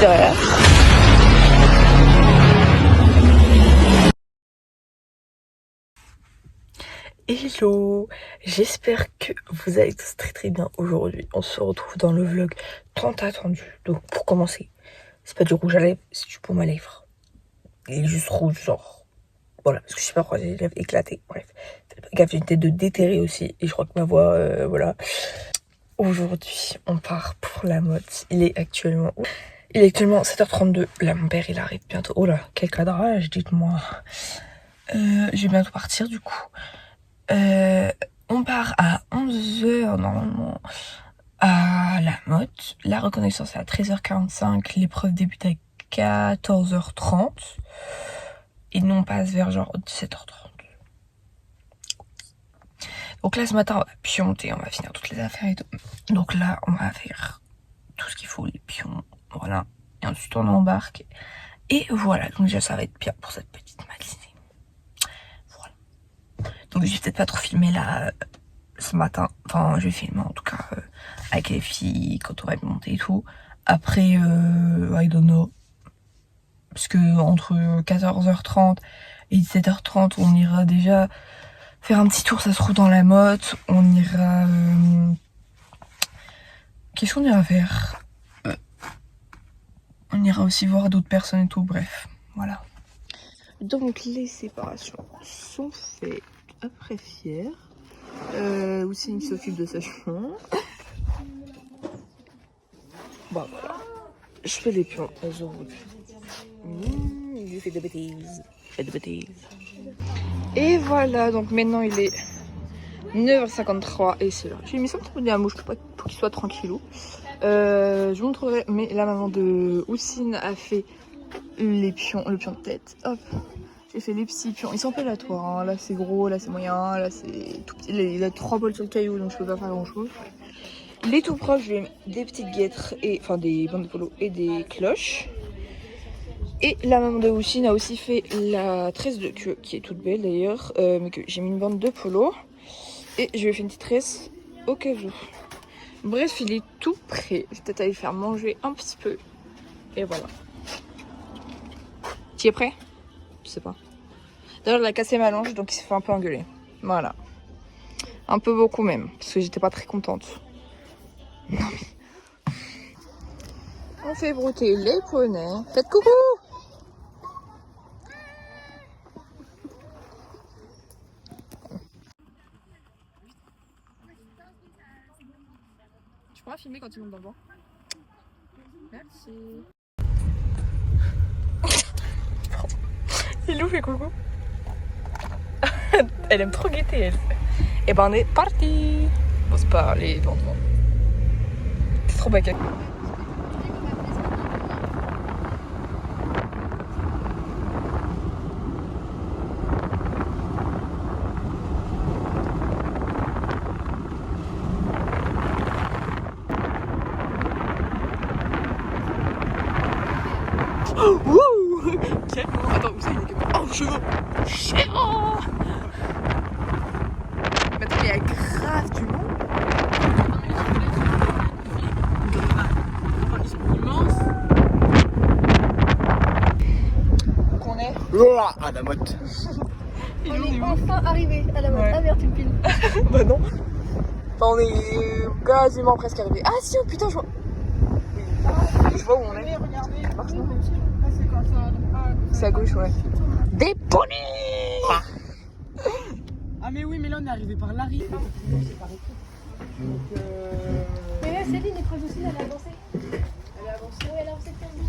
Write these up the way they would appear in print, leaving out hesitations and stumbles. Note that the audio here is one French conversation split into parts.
derrière. Hello, j'espère que vous allez tous très bien aujourd'hui. On se retrouve dans le vlog tant attendu. Donc pour commencer, c'est pas du rouge à lèvres, c'est du baume à lèvres. Il est juste rouge, genre. Voilà, parce que je sais pas pourquoi j'ai les lèvres éclatées. Bref, faites pas gaffe, j'ai une tête de déterré aussi. Et je crois que ma voix, voilà. Aujourd'hui, on part pour la mode. Il est actuellement 7h32. Là, mon père, il arrive bientôt. Oh là, quel cadrage, dites-moi. Je vais bientôt partir, du coup. On part à 11h, normalement, à la motte. La reconnaissance est à 13h45. L'épreuve débute à 14h30. Et nous, on passe vers genre 17h30. Donc là, ce matin, on va pionter, on va finir toutes les affaires et tout. Donc là, on va faire tout ce qu'il faut, les pions, voilà. Et ensuite, on embarque. Et voilà, donc déjà, ça va être bien pour cette petite matinée. Voilà. Donc je vais peut-être pas trop filmer là ce matin. Enfin, je vais filmer en tout cas avec les filles quand on va monter et tout. Après, I don't know. Parce que entre 14h30 et 17h30, on ira déjà faire un petit tour, ça se trouve dans la motte. On ira... Qu'est-ce qu'on ira faire? On ira aussi voir d'autres personnes et tout, bref, voilà. Donc les séparations sont faites après Fier. Oussine qui s'occupe de sa chambre. Bon voilà. Je fais les pions aux autres. Il fait des bêtises. Et voilà, donc maintenant il est 9h53 et c'est là. J'ai mis ça pour donner la mouche pour qu'il soit tranquillou. Je vous montrerai, mais la maman de Oussine a fait les pions, le pion de tête. Hop. J'ai fait les petits pions. Ils sont appellatoires. Hein. Là c'est gros, là c'est moyen, là c'est tout petit. Il a 3 bols sur le caillou donc je peux pas faire grand chose. Les tout proches, je vais mettre des petites guêtres, enfin des bandes de polo et des cloches. Et la maman de Oussine a aussi fait la tresse de queue, qui est toute belle d'ailleurs, mais que j'ai mis une bande de polo. Et je lui ai fait une petite tresse au cas où. Bref, il est tout prêt. Je vais peut-être aller faire manger un petit peu. Et voilà. Tu es prêt? Je sais pas. D'ailleurs, il a cassé ma longe, donc il s'est fait un peu engueuler. Voilà. Un peu beaucoup même, parce que j'étais pas très contente. Non mais... On fait brouter les poneys. Faites coucou! Tu pourras filmer quand tu montes dans le banc. Merci. Lilou fait coucou. Elle aime trop guetter, elle. Et ben on est parti. On se parle lentement. C'est trop baquet. Oh, wouh! Quel... Attends, où ça il est que... Oh, cheveux! Oh! Mais attends, mais il y a grave du monde. Donc on est... à la motte. On est enfin arrivé à la motte. Ouais. Ah merde, tu me piles. Bah non. Enfin, on est quasiment presque arrivé. Ah si, oh putain, je vois. Je vois où on est. C'est à gauche, ouais. Des poneys. Ah mais oui, mais là on est arrivé par l'arrivée. Mais là, Céline est proche aussi, elle a avancé. Elle a avancé. Oui, elle a avancé très vite.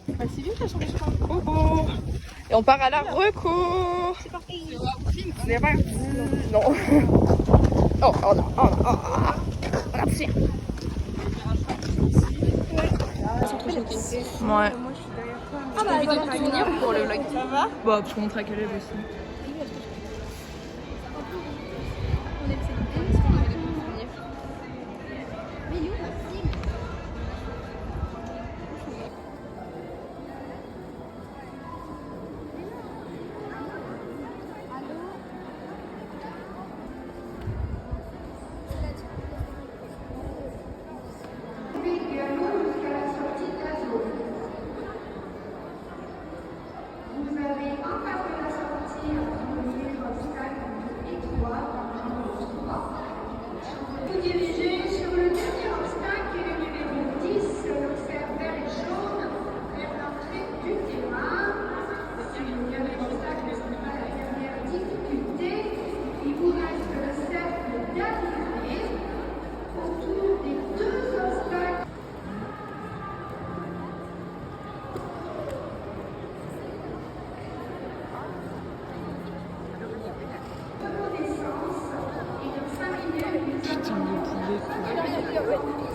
Bah, c'est vite, la chambre, je crois. Oh oh. Et on part à la reco. C'est parti. C'est parti. Non. Oh, oh non, oh non, oh, oh. On a poussé. Ouais. Ah bah, elle va pas venir Pour le vlog. Ça va? Bah, pour montrer à quelle élève aussi. On est de cette idée, parce qu'on avait des souvenirs. Mais you, merci.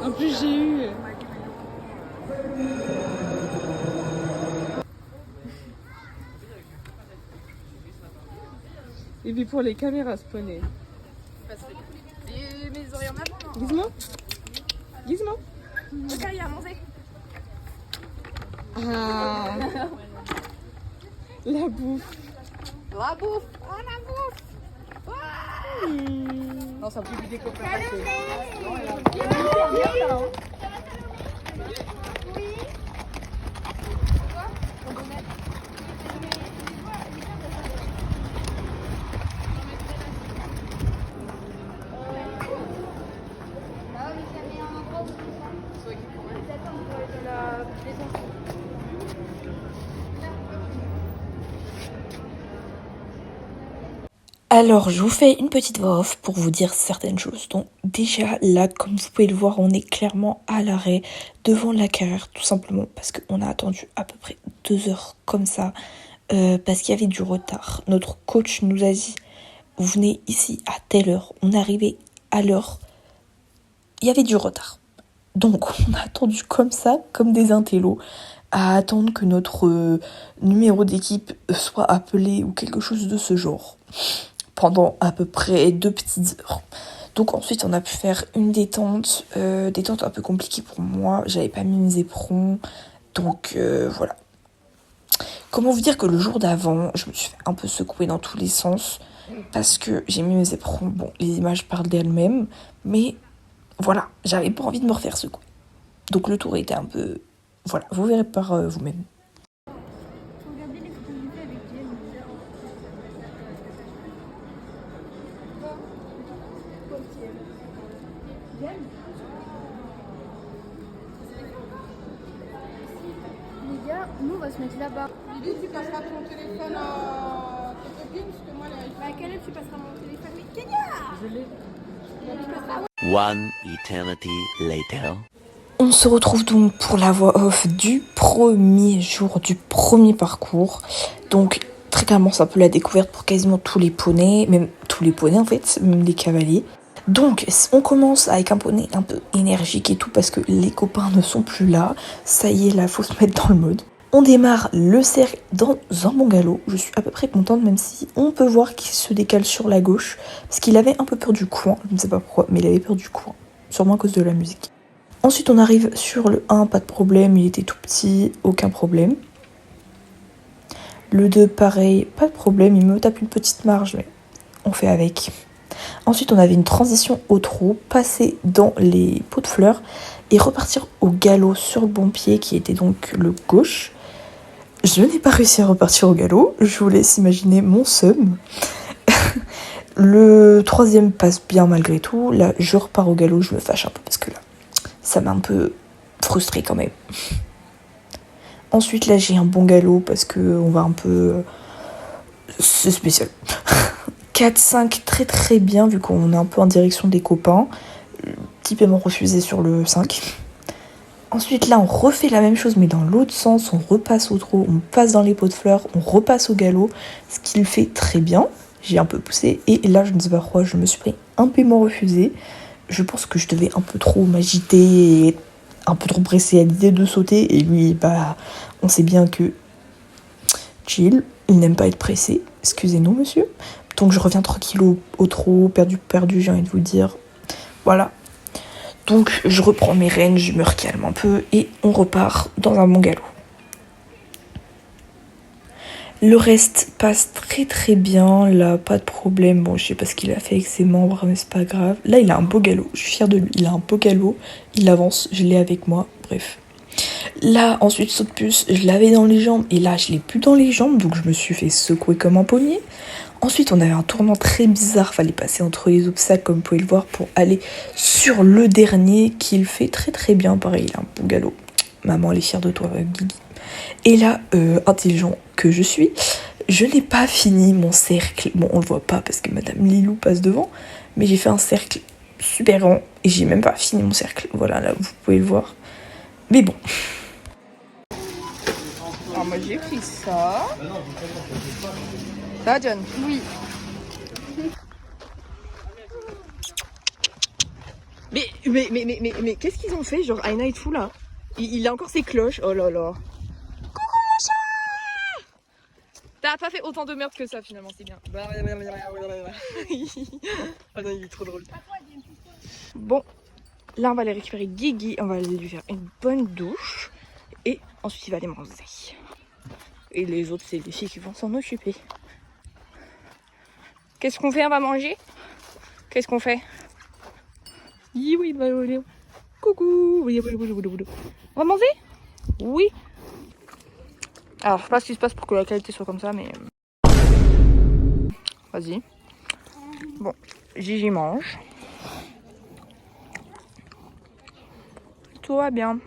En plus, j'ai eu. Et puis pour les caméras spawnées. Mais ils auraient en avant, non? Gizmo? Gizmo? Le gars, il a mangé. Ah. La bouffe. La bouffe. Oh, la bouffe. Non, ça peut des copains. Alors, je vous fais une petite voix off pour vous dire certaines choses. Donc, déjà, là, comme vous pouvez le voir, on est clairement à l'arrêt devant la carrière, tout simplement parce qu'on a attendu à peu près 2 heures comme ça, parce qu'il y avait du retard. Notre coach nous a dit, vous venez ici à telle heure. On est arrivé à l'heure. Il y avait du retard. Donc, on a attendu comme ça, comme des intellos, à attendre que notre numéro d'équipe soit appelé ou quelque chose de ce genre, pendant à peu près 2 petites heures. Donc ensuite on a pu faire une détente un peu compliquée pour moi, j'avais pas mis mes éperons, donc voilà. Comment vous dire que le jour d'avant, je me suis fait un peu secouer dans tous les sens, parce que j'ai mis mes éperons, bon les images parlent d'elles-mêmes, mais voilà, j'avais pas envie de me refaire secouer. Donc le tour était un peu, voilà, vous verrez par vous-même. Regardez les photos que j'ai fait avec Jen. Les gars, nous on va se mettre là-bas. Lily, tu passeras ton téléphone à tes copines, parce que moi, les Bah, Caleb, tu passeras mon téléphone. Mais Kenya! Je l'ai. One eternity later. On se retrouve donc pour la voix off du premier jour, du premier parcours. Donc très clairement c'est un peu la découverte pour quasiment tous les poneys, même tous les poneys en fait, même les cavaliers. Donc on commence avec un poney un peu énergique et tout parce que les copains ne sont plus là. Ça y est, là faut se mettre dans le mode. On démarre le cercle dans un bon galop. Je suis à peu près contente, même si on peut voir qu'il se décale sur la gauche. Parce qu'il avait un peu peur du coin, je ne sais pas pourquoi, mais il avait peur du coin. Sûrement à cause de la musique. Ensuite on arrive sur le 1, pas de problème, il était tout petit, aucun problème. Le 2 pareil, pas de problème, il me tape une petite marge, mais on fait avec. Ensuite on avait une transition au trot, passer dans les pots de fleurs et repartir au galop sur le bon pied qui était donc le gauche. Je n'ai pas réussi à repartir au galop, je vous laisse imaginer mon seum. Le 3e passe bien malgré tout, là je repars au galop, je me fâche un peu parce que là ça m'a un peu frustrée quand même. Ensuite là j'ai un bon galop parce que on va un peu... c'est spécial. 4-5 très très bien vu qu'on est un peu en direction des copains. Petit paiement refusé sur le 5. Ensuite là on refait la même chose mais dans l'autre sens, on repasse au trot, on passe dans les pots de fleurs, on repasse au galop, ce qu'il fait très bien. J'ai un peu poussé et là je ne sais pas pourquoi je me suis pris un paiement refusé. Je pense que je devais un peu trop m'agiter et un peu trop pressé à l'idée de sauter. Et lui, bah, on sait bien que chill, il n'aime pas être pressé. Excusez-nous, monsieur. Donc je reviens tranquille au trot, perdu, j'ai envie de vous dire. Voilà. Donc je reprends mes rênes, je me recalme un peu et on repart dans un bon galop. Le reste passe très très bien, là pas de problème, bon je sais pas ce qu'il a fait avec ses membres mais c'est pas grave. Là il a un beau galop, je suis fière de lui, il a un beau galop, il avance, je l'ai avec moi, bref. Là ensuite saut de puce, je l'avais dans les jambes et là je l'ai plus dans les jambes donc je me suis fait secouer comme un pommier. Ensuite on avait un tournant très bizarre, fallait passer entre les obstacles comme vous pouvez le voir pour aller sur le dernier qu'il fait très très bien, pareil il a un beau galop. Maman elle est fière de toi Guigui. Et là, intelligent que je suis, je n'ai pas fini mon cercle. Bon, on le voit pas parce que Madame Lilou passe devant, mais j'ai fait un cercle super grand et j'ai même pas fini mon cercle. Voilà, là, vous pouvez le voir. Mais bon. Alors moi j'ai pris ça. Ça, John? Oui. Mais qu'est-ce qu'ils ont fait? Genre Aina et tout là. Il a encore ses cloches. Oh là là. Coucou mon chat! T'as pas fait autant de merde que ça finalement, c'est bien. Ah non, il est trop drôle. Bon, là on va aller récupérer Guigui. On va aller lui faire une bonne douche. Et ensuite il va aller manger. Et les autres, c'est les filles qui vont s'en occuper. Qu'est-ce qu'on fait? On va manger? Qu'est-ce qu'on fait? Oui, coucou. On va manger? Oui. Alors, je sais pas ce qui se passe pour que la qualité soit comme ça, mais... Vas-y. Bon, Gigi mange. Tout va bien.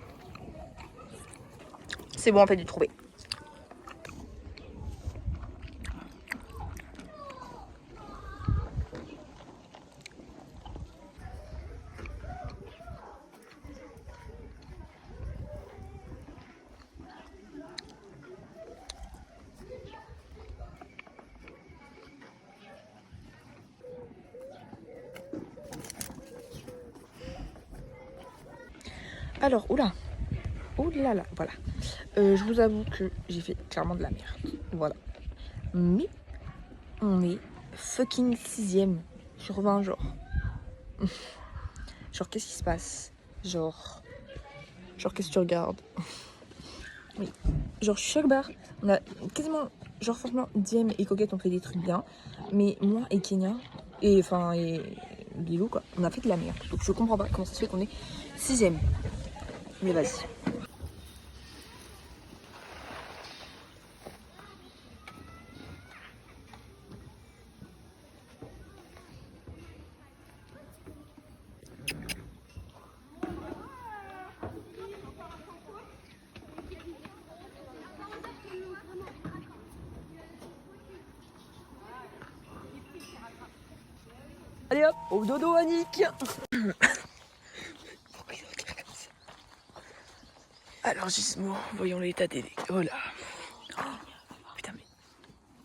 C'est bon, on fait du trouvé. Alors, oula, là, voilà. Je vous avoue que j'ai fait clairement de la merde. Voilà. Mais on est fucking 6ème sur 20, genre. Genre, qu'est-ce qui se passe? Genre, qu'est-ce que tu regardes? Oui. Genre, je suis chaque barre. On a quasiment, genre, franchement, Diem et Coquette ont fait des trucs bien. Mais moi et Kenya, et Lilou, quoi, on a fait de la merde. Donc, je comprends pas comment ça se fait qu'on est 6ème. Mais vas-y. Allez hop, au dodo Annick. Alors Gismo, voyons l'état des... Oh là. Oh, putain mais...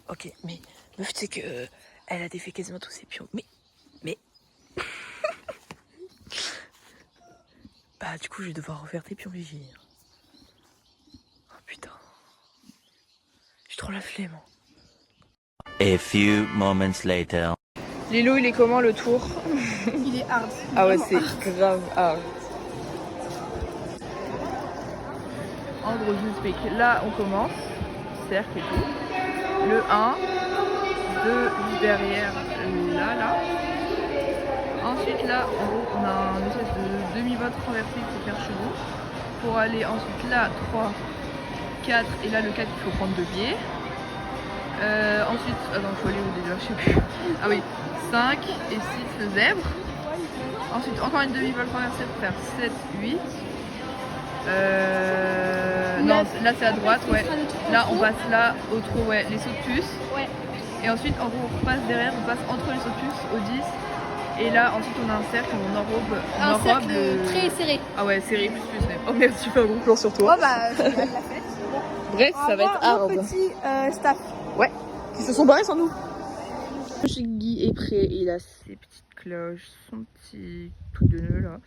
Ok, mais meuf, tu sais que elle a défait quasiment tous ses pions. Mais... Bah du coup je vais devoir refaire tes pions Gigi. Oh putain. J'ai trop la flemme. A few moments later. Lilo, il est comment le tour? Il est hard. Ah ouais, c'est grave hard. En gros, je vous explique. Là, on commence. Cercle et tout. Le 1. 2 derrière. Là. Ensuite, là, en gros, on a une espèce de demi-volte renversé qu'il faut faire chez vous. Pour aller ensuite là, 3, 4. Et là, le 4, il faut prendre 2 pieds. Ensuite, attends, il faut aller où déjà? Je sais plus. Ah oui. 5 et 6 le zèbre. Ensuite encore une demi-volte renversée pour faire 7, 8. Non, là c'est à droite, ouais. Là on passe là au trou, ouais, les sauts de puce. Ouais. Et ensuite en gros on repasse derrière, on passe entre les sauts de puce au 10. Et là ensuite on a un cercle, on enrobe. Un cercle très serré. Ah ouais, serré plus même. Oh merde, tu fais un gros plan sur toi. Oh bah, je vais la fête. Bref, ça va être hard. Petit staff. Ouais, qui se sont barrés sans nous. Guy est prêt, il a ses petites cloches, son petit truc de nœud là.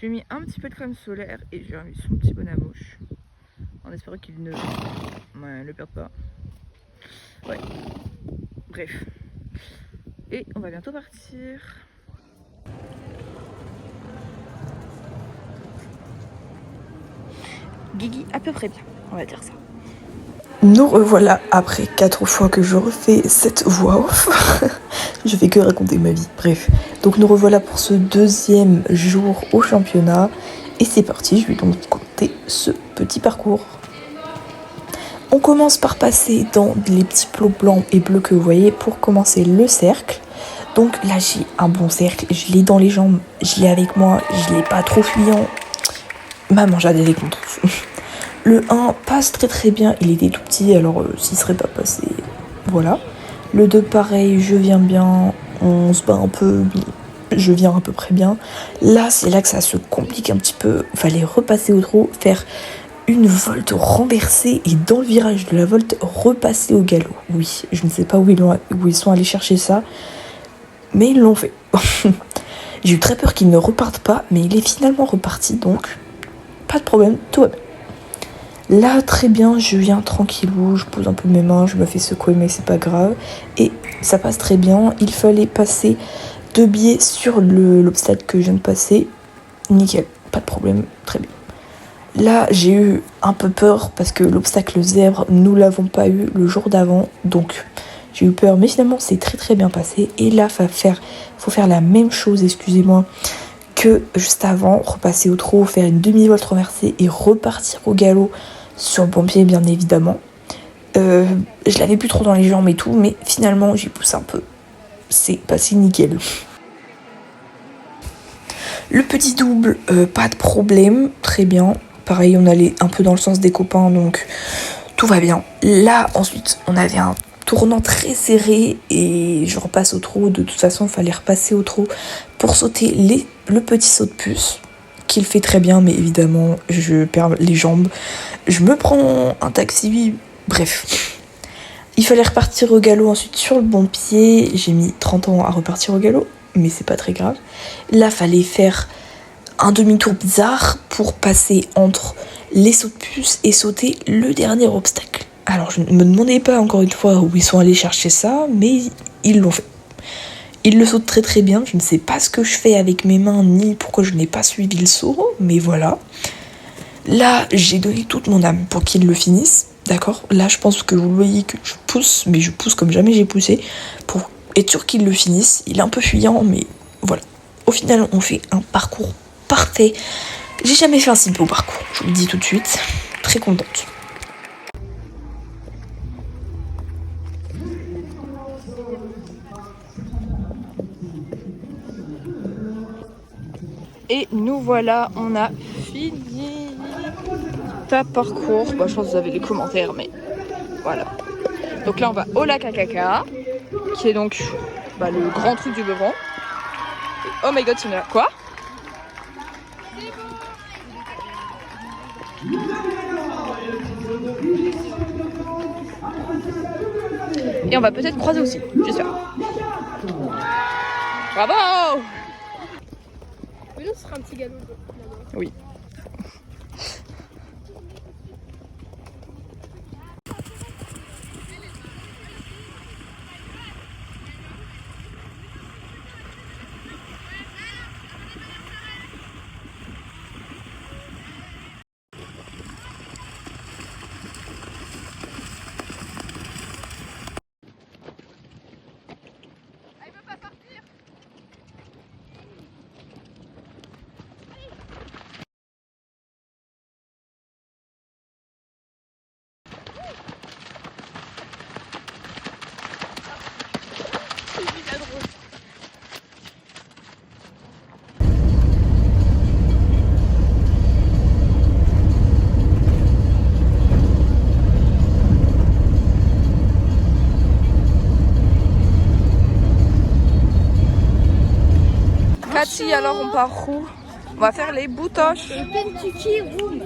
J'ai mis un petit peu de crème solaire et j'ai remis son petit bonnet à mouche. En espérant qu'il ne le perde pas. Ouais. Bref. Et on va bientôt partir. Guigui à peu près bien, on va dire ça. Nous revoilà après 4 fois que je refais cette voix off. Je fais que raconter ma vie, bref. Donc nous revoilà pour ce 2e jour au championnat. Et c'est parti, je vais donc compter ce petit parcours. On commence par passer dans les petits plots blancs et bleus que vous voyez pour commencer le cercle. Donc là j'ai un bon cercle, je l'ai dans les jambes, je l'ai avec moi, je l'ai pas trop fuyant. Maman, j'ai des contre. Le 1 passe très bien, il était tout petit, alors s'il serait pas passé, voilà. Le 2 pareil, je viens bien, on se bat un peu, je viens à peu près bien. Là, c'est là que ça se complique un petit peu, il fallait repasser au trot, faire une volte renversée et dans le virage de la volte, repasser au galop. Oui, je ne sais pas où ils sont allés chercher ça, mais ils l'ont fait. J'ai eu très peur qu'il ne reparte pas, mais il est finalement reparti, donc pas de problème, tout va bien. Là, très bien, je viens tranquillou, je pose un peu mes mains, je me fais secouer, mais c'est pas grave. Et ça passe très bien. Il fallait passer 2 biais sur l'obstacle que je viens de passer. Nickel, pas de problème, très bien. Là, j'ai eu un peu peur parce que l'obstacle zèbre, nous l'avons pas eu le jour d'avant. Donc, j'ai eu peur, mais finalement, c'est très très bien passé. Et là, faut faire la même chose, excusez-moi, que juste avant, repasser au trot, faire une demi-volte renversée et repartir au galop sur le bon pied, bien évidemment. Je l'avais plus trop dans les jambes et tout, mais finalement j'ai poussé un peu. C'est passé nickel. Le petit double, pas de problème, très bien. Pareil, on allait un peu dans le sens des copains, donc tout va bien. Là, ensuite, on avait un tournant très serré et je repasse au trot. De toute façon, il fallait repasser au trot pour sauter le petit saut de puce, qu'il fait très bien, mais évidemment, je perds les jambes. Je me prends un taxi, bref. Il fallait repartir au galop ensuite sur le bon pied. J'ai mis 30 ans à repartir au galop, mais c'est pas très grave. Là, fallait faire un demi-tour bizarre pour passer entre les sauts de puce et sauter le dernier obstacle. Alors, je ne me demandais pas encore une fois où ils sont allés chercher ça, mais ils l'ont fait. Ils le sautent très très bien. Je ne sais pas ce que je fais avec mes mains, ni pourquoi je n'ai pas suivi le saut, mais voilà. Là, j'ai donné toute mon âme pour qu'ils le finissent, d'accord ? Là, je pense que vous voyez que je pousse, mais je pousse comme jamais j'ai poussé, pour être sûr qu'ils le finissent. Il est un peu fuyant, mais voilà. Au final, on fait un parcours parfait. J'ai jamais fait un si beau parcours, je vous le dis tout de suite. Très contente. Et nous voilà, on a fini ta parcours. Bah, je pense que vous avez les commentaires, mais voilà. Donc là, on va au lac à caca, qui est donc le grand truc du Beuvron. Oh my god, c'est là. Quoi ? Et on va peut-être croiser aussi, j'espère. Bravo! Mais non, ce sera un petit galop. Oui. Cathy, alors on part où? On va faire les boutoches. Kentucky Room.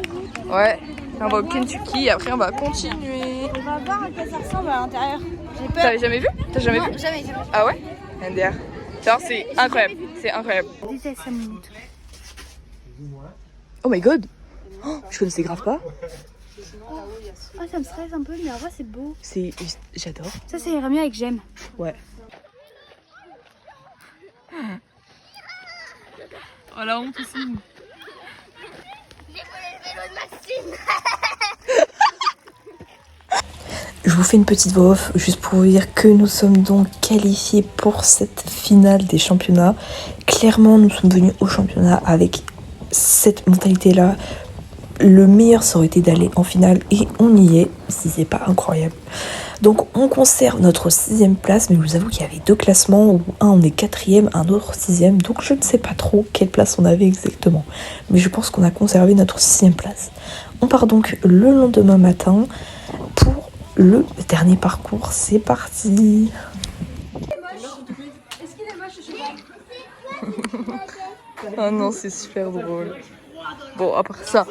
Ouais, on va au Kentucky, après on va continuer. On va voir à quoi ça ressemble à l'intérieur. J'ai peur. T'avais jamais vu? T'as jamais vu? Jamais. Ah ouais? NDR. Genre c'est incroyable, c'est incroyable. Ça monte. Oh my god! Oh, je connaissais grave pas. Ah, ça me stresse un peu, mais en vrai c'est beau. J'adore. Ça irait mieux avec j'aime. Ouais. Oh la honte aussi. Je vous fais une petite voix off juste pour vous dire que nous sommes donc qualifiés pour cette finale des championnats. Clairement, nous sommes venus au championnat avec cette mentalité-là. Le meilleur, ça aurait été d'aller en finale et on y est, si c'est pas incroyable. Donc on conserve notre 6e place, mais je vous avoue qu'il y avait 2 classements, où un on est 4e, un autre 6e, donc je ne sais pas trop quelle place on avait exactement. Mais je pense qu'on a conservé notre 6e place. On part donc le lendemain matin pour le dernier parcours, c'est parti. Oh non, c'est super drôle. Bon, après ça,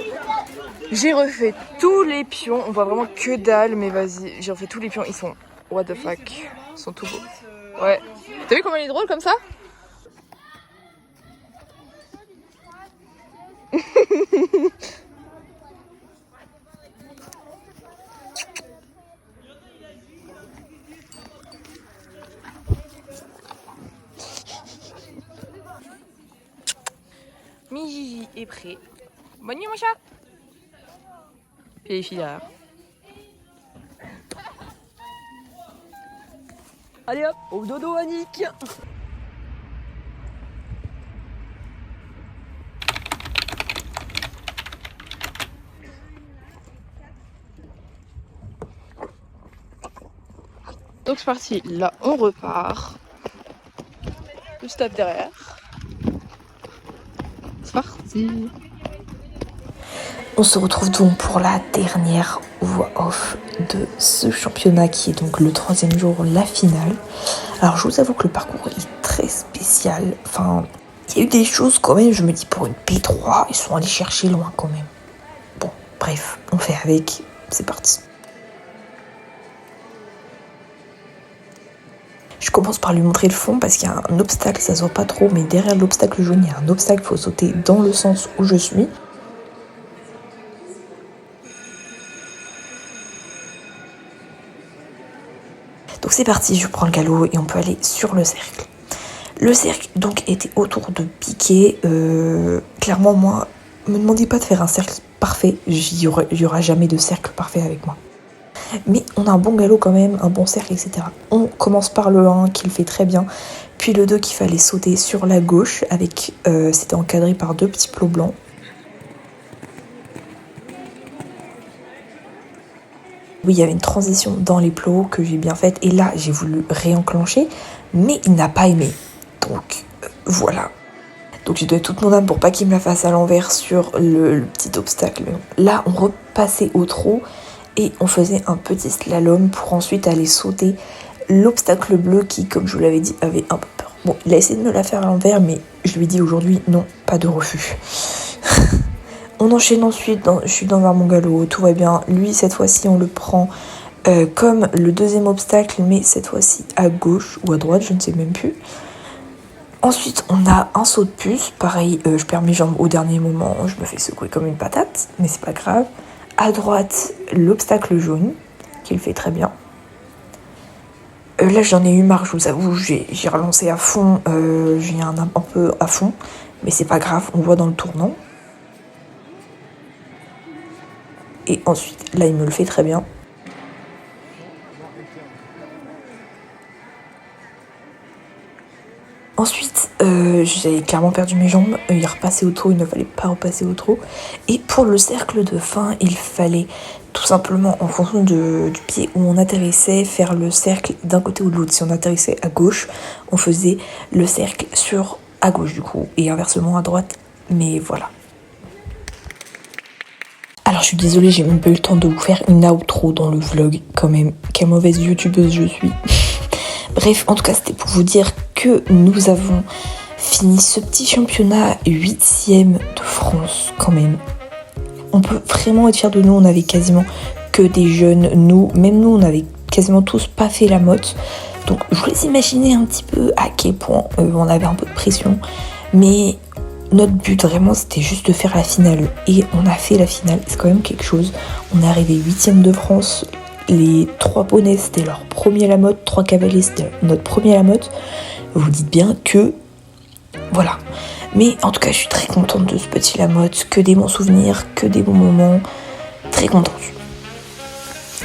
j'ai refait tous les pions. On voit vraiment que dalle, mais vas-y, j'ai refait tous les pions. Ils sont what the fuck. Ils sont tout beaux. Ouais. T'as vu comment il est drôle comme ça? Mi-Gigi est prêt. Bonne nuit mon chat. Et les filles derrière. Allez hop, au dodo Annick. Donc c'est parti, là on repart. Le stop derrière. C'est parti. On se retrouve donc pour la dernière voix off de ce championnat qui est donc le 3e jour, la finale. Alors je vous avoue que le parcours est très spécial. Enfin, il y a eu des choses quand même, je me dis pour une P3, ils sont allés chercher loin quand même. Bon, bref, on fait avec, c'est parti. Je commence par lui montrer le fond parce qu'il y a un obstacle, ça se voit pas trop, mais derrière l'obstacle jaune, il y a un obstacle, il faut sauter dans le sens où je suis. Donc c'est parti, je prends le galop et on peut aller sur le cercle. Le cercle donc était autour de piquets. Clairement moi, me demandez pas de faire un cercle parfait, il y aura jamais de cercle parfait avec moi. Mais on a un bon galop quand même, un bon cercle, etc. On commence par le 1 qui le fait très bien, puis le 2 qu'il fallait sauter sur la gauche, avec c'était encadré par 2 petits plots blancs. Oui, il y avait une transition dans les plots que j'ai bien faite, et là j'ai voulu réenclencher, mais il n'a pas aimé. Donc voilà. Donc j'ai donné toute mon âme pour pas qu'il me la fasse à l'envers sur le petit obstacle. Là on repassait au trot, et on faisait un petit slalom pour ensuite aller sauter l'obstacle bleu qui, comme je vous l'avais dit, avait un peu peur. Bon, il a essayé de me la faire à l'envers, mais je lui ai dit aujourd'hui, non, pas de refus. On enchaîne ensuite, je suis dans mon galop, tout va bien. Lui, cette fois-ci, on le prend comme le 2e obstacle, mais cette fois-ci à gauche ou à droite, je ne sais même plus. Ensuite, on a un saut de puce. Pareil, je perds mes jambes au dernier moment, je me fais secouer comme une patate, mais c'est pas grave. À droite, l'obstacle jaune, qui le fait très bien. Là, j'en ai eu marre, je vous avoue, j'ai relancé à fond, j'ai un peu à fond, mais c'est pas grave, on voit dans le tournant. Et ensuite, là, il me le fait très bien. Ensuite, j'avais clairement perdu mes jambes, il repassait au trot, il ne fallait pas repasser au trot. Et pour le cercle de fin, il fallait tout simplement, en fonction du pied où on atterrissait, faire le cercle d'un côté ou de l'autre. Si on atterrissait à gauche, on faisait le cercle à gauche du coup, et inversement à droite, mais voilà. Alors je suis désolée, j'ai même pas eu le temps de vous faire une outro dans le vlog, quand même, quelle mauvaise youtubeuse je suis. Bref, en tout cas, c'était pour vous dire que nous avons fini ce petit championnat 8e de France, quand même. On peut vraiment être fiers de nous, on avait quasiment que des jeunes, même nous, on avait quasiment tous pas fait la motte. Donc, je vous laisse imaginer un petit peu à quel point on avait un peu de pression. Mais notre but, vraiment, c'était juste de faire la finale. Et on a fait la finale, c'est quand même quelque chose. On est arrivé 8e de France. Les 3 poneys, c'était leur premier à la motte. 3 cavaliers, c'était notre premier à la motte. Vous dites bien que... Voilà. Mais en tout cas, je suis très contente de ce petit Lamotte. Que des bons souvenirs, que des bons moments. Très contente.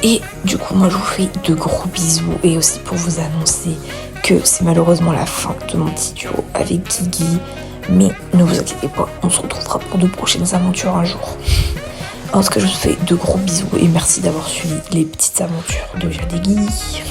Et du coup, moi, je vous fais de gros bisous. Et aussi pour vous annoncer que c'est malheureusement la fin de mon petit duo avec Guigui. Mais ne vous inquiétez pas, on se retrouvera pour de prochaines aventures un jour. En tout cas, je vous fais de gros bisous et merci d'avoir suivi les petites aventures de Jade et Guigui.